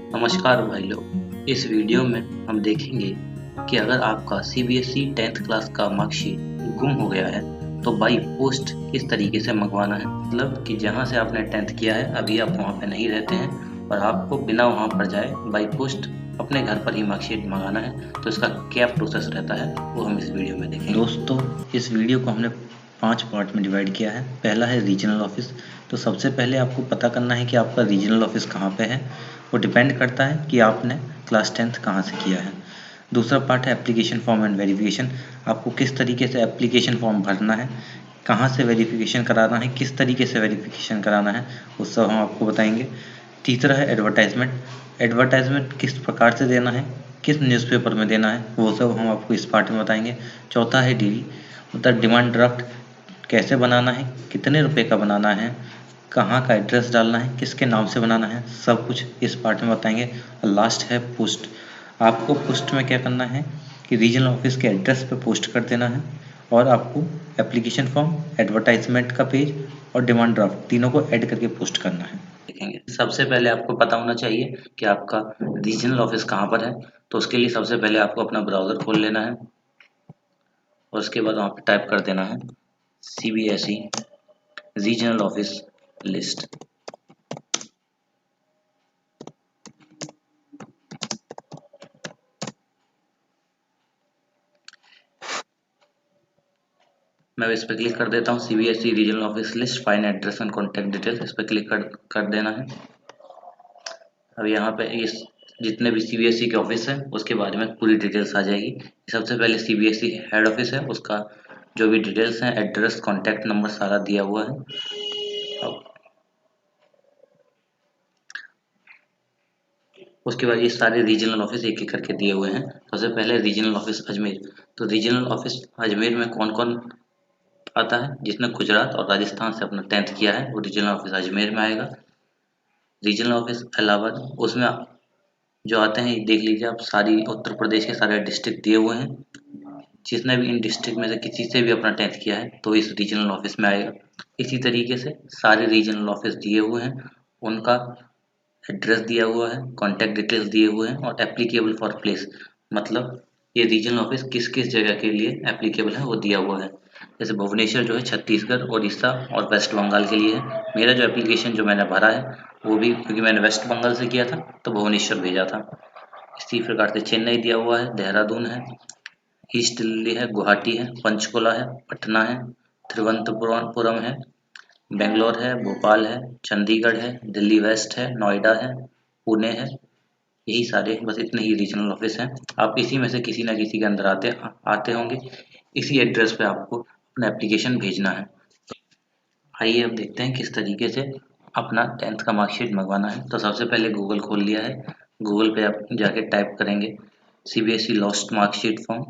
नमस्कार भाई लोग। इस वीडियो में हम देखेंगे कि अगर आपका सीबीएसई 10th क्लास का मार्कशीट गुम हो गया है तो बाई पोस्ट किस तरीके से मंगवाना है। मतलब कि जहां से आपने 10th किया है अभी आप वहां पे नहीं रहते हैं और आपको बिना वहां पर जाए बाई पोस्ट अपने घर पर ही मार्कशीट मंगाना है, तो इसका क्या प्रोसेस रहता है वो हम इस वीडियो में देखेंगे। दोस्तों, इस वीडियो को हमने 5 पार्ट में डिवाइड किया है। पहला है रीजनल ऑफिस। तो सबसे पहले आपको पता करना है कि आपका रीजनल ऑफिस कहाँ पे है। वो डिपेंड करता है कि आपने क्लास 10th कहाँ से किया है। दूसरा पार्ट है एप्लीकेशन फॉर्म एंड वेरिफिकेशन। आपको किस तरीके से एप्लीकेशन फॉर्म भरना है, कहाँ से वेरिफिकेशन कराना है, किस तरीके से वेरिफिकेशन कराना है, वो सब हम आपको बताएंगे। तीसरा है एडवर्टाइजमेंट। एडवर्टाइजमेंट किस प्रकार से देना है, किस न्यूज़पेपर में देना है, वो सब हम आपको इस पार्ट में बताएंगे। चौथा है डीडी, मतलब डिमांड ड्राफ्ट कैसे बनाना है, कितने रुपए का बनाना है, कहाँ का एड्रेस डालना है, किसके नाम से बनाना है, सब कुछ इस पार्ट में बताएंगे। और लास्ट है पोस्ट। आपको पोस्ट में क्या करना है कि रीजनल ऑफिस के एड्रेस पे पोस्ट कर देना है और आपको एप्लीकेशन फॉर्म, एडवर्टाइजमेंट का पेज और डिमांड ड्राफ्ट तीनों को ऐड करके पोस्ट करना है। देखेंगे, सबसे पहले आपको पता होना चाहिए कि आपका रीजनल ऑफिस कहाँ पर है। तो उसके लिए सबसे पहले आपको अपना ब्राउज़र खोल लेना है और उसके बाद वहाँ पे टाइप कर देना है सीबीएसई रीजनल ऑफिस लिस्ट। मैं इस पर क्लिक कर देता हूँ। CBSE regional office list, find address and contact details, इस पर क्लिक कर देना है। अब यहाँ पे इस जितने भी सीबीएसई के ऑफिस हैं उसके बारे में पूरी डिटेल्स आ जाएगी। सबसे पहले सीबीएसई हेड ऑफिस है, उसका जो भी डिटेल्स हैं, एड्रेस, कॉन्टैक्ट नंबर सारा दिया हुआ है। अब उसके बाद ये सारे रीजनल ऑफिस एक एक करके दिए हुए हैं। सबसे पहले रीजनल ऑफिस अजमेर। तो रीजनल ऑफिस अजमेर में कौन कौन आता है, जिसने गुजरात और राजस्थान से अपना 10th किया है वो रीजनल ऑफिस अजमेर में आएगा। रीजनल ऑफिस इलाहाबाद, उसमें जो आते हैं देख लीजिए आप, सारी उत्तर प्रदेश के सारे डिस्ट्रिक्ट दिए हुए हैं। जिसने भी इन डिस्ट्रिक्ट में से किसी से भी अपना 10th किया है तो इस रीजनल ऑफिस में आएगा। इसी तरीके से सारे रीजनल ऑफिस दिए हुए हैं, उनका एड्रेस दिया हुआ है, कॉन्टैक्ट डिटेल्स दिए हुए हैं और एप्लीकेबल फॉर प्लेस, मतलब ये रीजनल ऑफिस किस किस जगह के लिए एप्लीकेबल है वो दिया हुआ है। जैसे भुवनेश्वर जो है छत्तीसगढ़, उड़ीसा और वेस्ट बंगाल के लिए है। मेरा जो एप्लीकेशन जो मैंने भरा है वो भी, क्योंकि मैंने वेस्ट बंगाल से किया था तो भुवनेश्वर भेजा था। इसी प्रकार से चेन्नई दिया हुआ है, देहरादून है, ईस्ट दिल्ली है, गुवाहाटी है, पंचकुला है, पटना है, तिरुवनंतपुरम है, बेंगलोर है, भोपाल है, चंडीगढ़ है, दिल्ली वेस्ट है, नोएडा है, पुणे है। यही सारे, बस इतने ही रीजनल ऑफिस हैं। आप इसी में से किसी ना किसी के अंदर आते होंगे। इसी एड्रेस पे आपको अपना एप्लीकेशन भेजना है। आइए अब देखते हैं किस तरीके से अपना 10th का मार्कशीट मंगवाना है। तो सबसे पहले गूगल खोल लिया है। गूगल पे आप जाके टाइप करेंगे सीबीएसई लॉस्ट मार्कशीट फॉर्म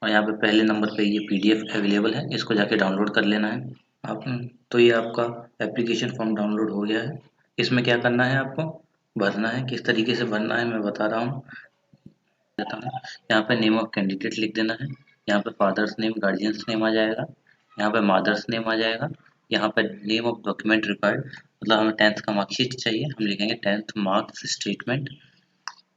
और यहाँ पे पहले नंबर पे ये पीडीएफ अवेलेबल है, इसको जाके डाउनलोड कर लेना है। आप तो ये आपका एप्लीकेशन फॉर्म डाउनलोड हो गया है। इसमें क्या करना है, आपको भरना है। किस तरीके से भरना है मैं बता रहा हूँ। यहाँ पे नेम ऑफ कैंडिडेट लिख देना है। यहाँ पे फादर्स नेम, गार्जियंस नेम आ जाएगा। यहाँ पे मदर्स नेम आ जाएगा। यहाँ पे नेम ऑफ डॉक्यूमेंट रिक्वायर्ड, मतलब हमें 10th का मार्कशीट चाहिए, हम लिखेंगे 10th मार्क्स स्टेटमेंट।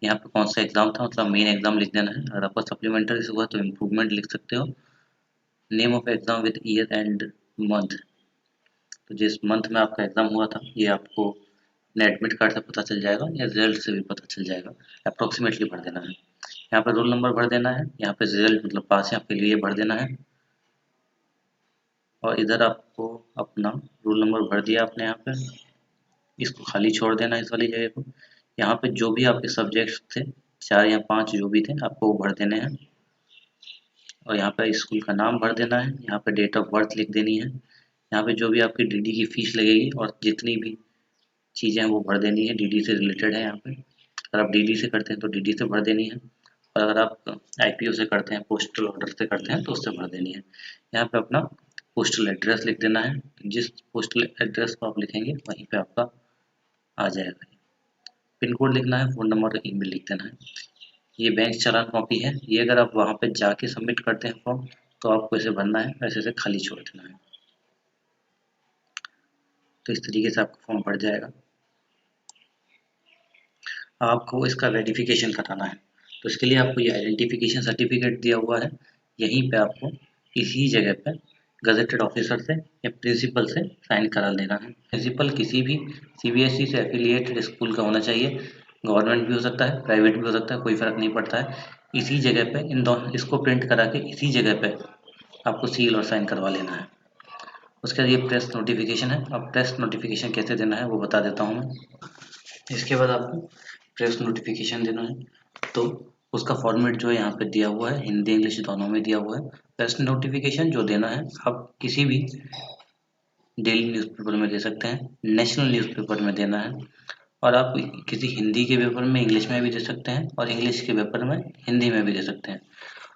यहाँ पे कौन सा एग्जाम था, मतलब मेन एग्जाम लिख देना है। अगर आपका सप्लीमेंट्री हुआ तो इम्प्रूवमेंट लिख सकते हो। Name of exam with year and month, तो जिस मंथ में आपका एग्जाम हुआ था ये आपको अपने एडमिट कार्ड से पता चल जाएगा या रिजल्ट से भी पता चल जाएगा। अप्रोक्सीमेटली भर देना है। यहाँ पे रोल नंबर भर देना है। यहाँ पे रिजल्ट मतलब पास या फेल ये भर देना है। और इधर आपको अपना रोल नंबर भर दिया आपने, यहाँ पे इसको खाली छोड़ देना है इस वाली जगह को। यहाँ पे जो भी आपके सब्जेक्ट्स थे, 4 या 5 जो भी थे, आपको वो भर देने हैं। और यहाँ पे स्कूल का नाम भर देना है। यहाँ पे डेट ऑफ बर्थ लिख देनी है। यहाँ पे जो भी आपकी डीडी की फीस लगेगी और जितनी भी चीज़ें हैं वो भर देनी है, डीडी से रिलेटेड है यहाँ पे। अगर आप डीडी से करते हैं तो डीडी से भर देनी है और अगर आप आईपीओ से करते हैं, पोस्टल ऑर्डर से करते हैं तो उससे भर देनी है। यहाँ पे अपना पोस्टल एड्रेस लिख देना है। जिस पोस्टल एड्रेस को आप लिखेंगे वहीं पे आपका आ जाएगा। पिन कोड लिखना है, फ़ोन नंबर, ईमेल लिख देना है। ये बैंक चालान कॉपी है, ये अगर आप वहाँ पे जाके सबमिट करते हैं फॉर्म तो आपको ऐसे भरना है, ऐसे ऐसे खाली छोड़ देना है। तो इस तरीके से आपका फॉर्म भर जाएगा। आपको इसका वेरिफिकेशन कराना है। तो इसके लिए आपको ये आइडेंटिफिकेशन सर्टिफिकेट दिया हुआ है, यहीं पे आपको इसी जगह पे गजेटेड ऑफिसर से या प्रिंसिपल से साइन करा लेना है। प्रिंसिपल किसी भी सीबीएसई से एफिलिएटेड स्कूल का होना चाहिए, गवर्नमेंट भी हो सकता है, प्राइवेट भी हो सकता है, कोई फ़र्क नहीं पड़ता है। इसी जगह पे इन दोनों इसको प्रिंट करा के इसी जगह पे आपको सील और साइन करवा लेना है। उसके बाद ये प्रेस नोटिफिकेशन है। अब प्रेस नोटिफिकेशन कैसे देना है वो बता देता हूँ मैं। इसके बाद आपको प्रेस नोटिफिकेशन देना है, तो उसका फॉर्मेट जो है यहाँ पे दिया हुआ है, हिंदी इंग्लिश दोनों में दिया हुआ है। प्रेस नोटिफिकेशन जो देना है आप किसी भी डेली न्यूज़पेपर में दे सकते हैं, नेशनल न्यूज़पेपर में देना है, और आप किसी हिंदी के पेपर में इंग्लिश में भी दे सकते हैं और इंग्लिश के पेपर में हिंदी में भी दे सकते हैं।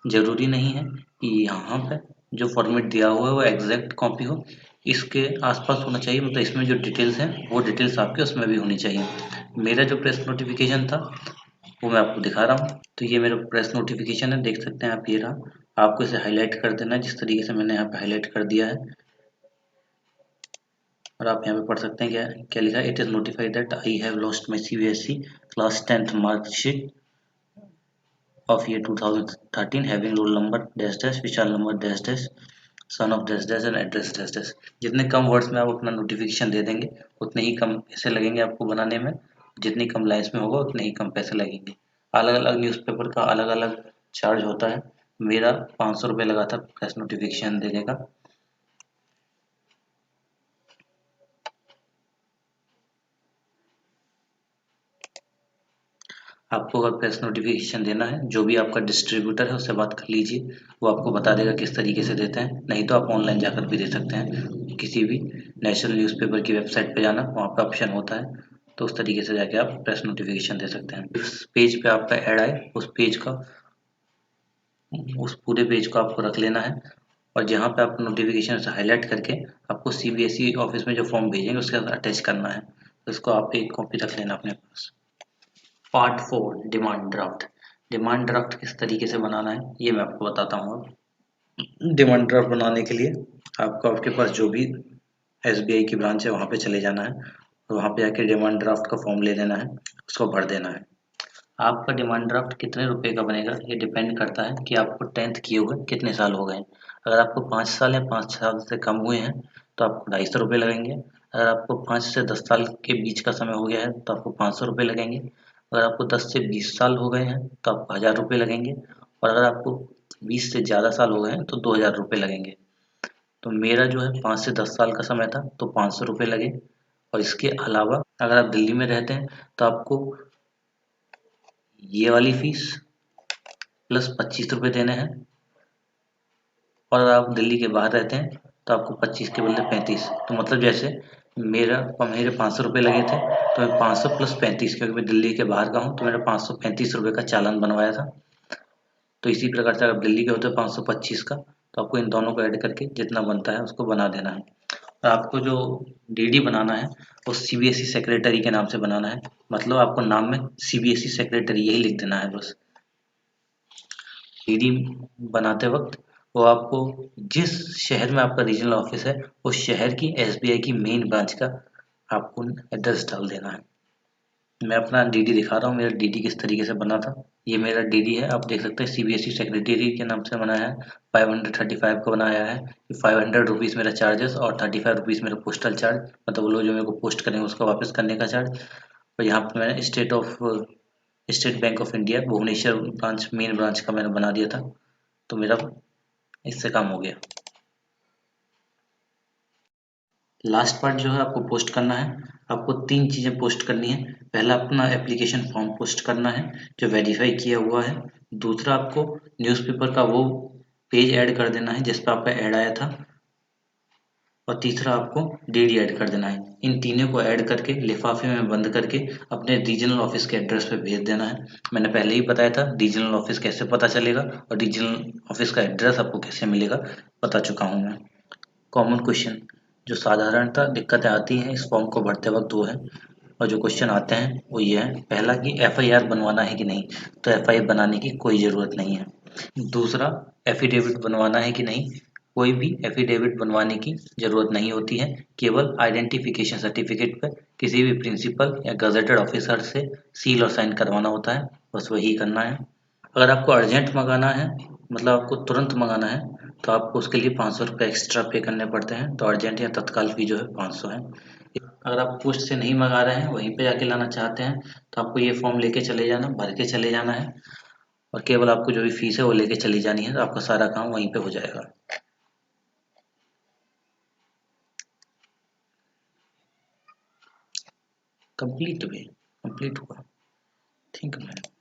ज़रूरी नहीं है कि यहाँ पे जो फॉर्मेट दिया हुआ है वो एग्जैक्ट कॉपी हो, इसके आसपास होना चाहिए, मतलब इसमें जो डिटेल्स हैं वो डिटेल्स आपके उसमें भी होनी चाहिए। मेरा जो प्रेस नोटिफिकेशन था वो मैं आपको दिखा रहा हूँ। तो ये मेरा प्रेस नोटिफिकेशन है, देख सकते हैं आप, ये रहा। आपको इसे हाईलाइट कर देना है जिस तरीके से मैंने यहाँ पे हाईलाइट कर दिया है, और आप यहाँ पे पढ़ सकते हैं क्या क्या लिखा है। It is notified that I have lost my CBSE class 10th marksheet of year 2013 having roll number dash dash Vishal number dash dash son of dash dash and address dash dash. जितने कम words में आप अपना notification दे देंगे उतने ही कम पैसे लगेंगे आपको बनाने में, जितनी कम लाइन्स में होगा उतने ही कम पैसे लगेंगे। अलग अलग न्यूज़पेपर का अलग अलग चार्ज होता है। मेरा 500 रुपये लगा था प्रेस नोटिफिकेशन देने का। आपको अगर प्रेस नोटिफिकेशन देना है, जो भी आपका डिस्ट्रीब्यूटर है उससे बात कर लीजिए, वो आपको बता देगा किस तरीके से देते हैं। नहीं तो आप ऑनलाइन जाकर भी दे सकते हैं, किसी भी नेशनल न्यूज़पेपर की वेबसाइट पे जाना, वहाँ पे ऑप्शन होता है, तो उस तरीके से जाके आप प्रेस नोटिफिकेशन दे सकते हैं। इस पेज पे आपका ऐड आए उस पूरे पेज को आपको रख लेना है, और जहाँ पे आप नोटिफिकेशन से हाईलाइट करके आपको सीबीएसई ऑफिस में जो फॉर्म भेजेंगे उसके साथ अटैच करना है, तो इसको आप एक कॉपी रख लेना अपने पास। Part 4 demand draft. Demand draft किस तरीके से बनाना है ये मैं आपको बताता हूँ। अब डिमांड ड्राफ्ट बनाने के लिए आपको आपके पास जो भी एसबीआई की ब्रांच है वहाँ पे चले जाना है, और वहाँ पे जाके डिमांड ड्राफ्ट का फॉर्म ले लेना है, उसको भर देना है। आपका डिमांड ड्राफ्ट कितने रुपए का बनेगा ये डिपेंड करता है कि आपको 10th किए हुए कितने साल हो गए। अगर आपको 5 साल या 5 साल से कम हुए हैं तो आपको 250 रुपये लगेंगे। अगर आपको 5 से 10 साल के बीच का समय हो गया है तो आपको 500 रुपये लगेंगे। अगर आपको 10 से 20 साल हो गए हैं तो आपको 1000 रुपये लगेंगे, और अगर आपको 20 से ज़्यादा साल हो गए हैं तो 2000 रुपये लगेंगे। तो मेरा जो है 5 से 10 साल का समय था तो 500 रुपये लगे। और इसके अलावा अगर आप दिल्ली में रहते हैं तो आपको ये वाली फीस प्लस 25 रुपये देने हैं, और अगर आप दिल्ली के बाहर रहते हैं तो आपको 25 के बदले 35। तो मतलब जैसे मेरे 500 रुपये लगे थे, तो मैं 500 प्लस 35, क्योंकि मैं दिल्ली के बाहर का हूँ तो मेरा 535 रुपये का चालान बनवाया था। तो इसी प्रकार से अगर दिल्ली के होते 525 का, तो आपको इन दोनों को ऐड करके जितना बनता है उसको बना देना है। और आपको जो डीडी बनाना है वो सीबीएसई सेक्रेटरी के नाम से बनाना है, मतलब आपको नाम में सीबीएसई सेक्रेटरी यही लिख देना है बस। डीडी बनाते वक्त वो आपको जिस शहर में आपका रीजनल ऑफिस है उस शहर की एसबीआई की मेन ब्रांच का आपको एड्रेस डाल देना है। मैं अपना डीडी दिखा रहा हूँ, मेरा डीडी किस तरीके से बना था। ये मेरा डीडी है, आप देख सकते हैं सीबीएसई सेक्रेटरी के नाम से बनाया है। 535 का बनाया है। 500 रुपीज़ मेरा चार्जेस और 35 रुपीज़ मेरा पोस्टल चार्ज, मतलब वो लोग जो मेरे को पोस्ट करेंगे उसको वापस करने का चार्ज। और यहाँ पर मैंने State Bank of India Bhubaneswar branch main branch का मैंने बना दिया था, तो मेरा इससे काम हो गया। लास्ट पार्ट जो है आपको पोस्ट करना है। आपको 3 चीज़ें पोस्ट करनी है। पहला अपना एप्लीकेशन फॉर्म पोस्ट करना है जो वेरीफाई किया हुआ है। दूसरा आपको न्यूज़पेपर का वो पेज ऐड कर देना है जिस पर आपका ऐड आया था। और तीसरा आपको डीडी ऐड कर देना है। इन तीनों को ऐड करके लिफाफे में बंद करके अपने रीजनल ऑफिस के एड्रेस पे भेज देना है। मैंने पहले ही बताया था रीजनल ऑफिस कैसे पता चलेगा और रीजनल ऑफिस का एड्रेस आपको कैसे मिलेगा, बता चुका हूँ मैं। कॉमन क्वेश्चन जो साधारणतः दिक्कतें आती हैं इस फॉर्म को भरते वक्त वो है, और जो क्वेश्चन आते हैं वो ये है। पहला कि एफआईआर बनवाना है कि नहीं, तो एफआईआर बनाने की कोई ज़रूरत नहीं है। दूसरा एफिडेविट बनवाना है कि नहीं, कोई भी एफिडेविट बनवाने की ज़रूरत नहीं होती है। केवल आइडेंटिफिकेशन सर्टिफिकेट पर किसी भी प्रिंसिपल या गजेटेड ऑफिसर से सील और साइन करवाना होता है, बस वही करना है। अगर आपको अर्जेंट मंगाना है, मतलब आपको तुरंत मंगाना है, तो आपको उसके लिए 500 रुपये एक्स्ट्रा पे करने पड़ते हैं। तो अर्जेंट या तत्काल फी जो है 500 है। अगर आप पोस्ट से नहीं मंगा रहे हैं, वहीं पे जाके लाना चाहते हैं, तो आपको ये फॉर्म लेके चले जाना, भर के चले जाना है, और केवल आपको जो भी फीस है वो लेके चली जानी है, तो आपका सारा काम वहीं पे हो जाएगा। कंप्लीट हुआ। Thank you ma'am.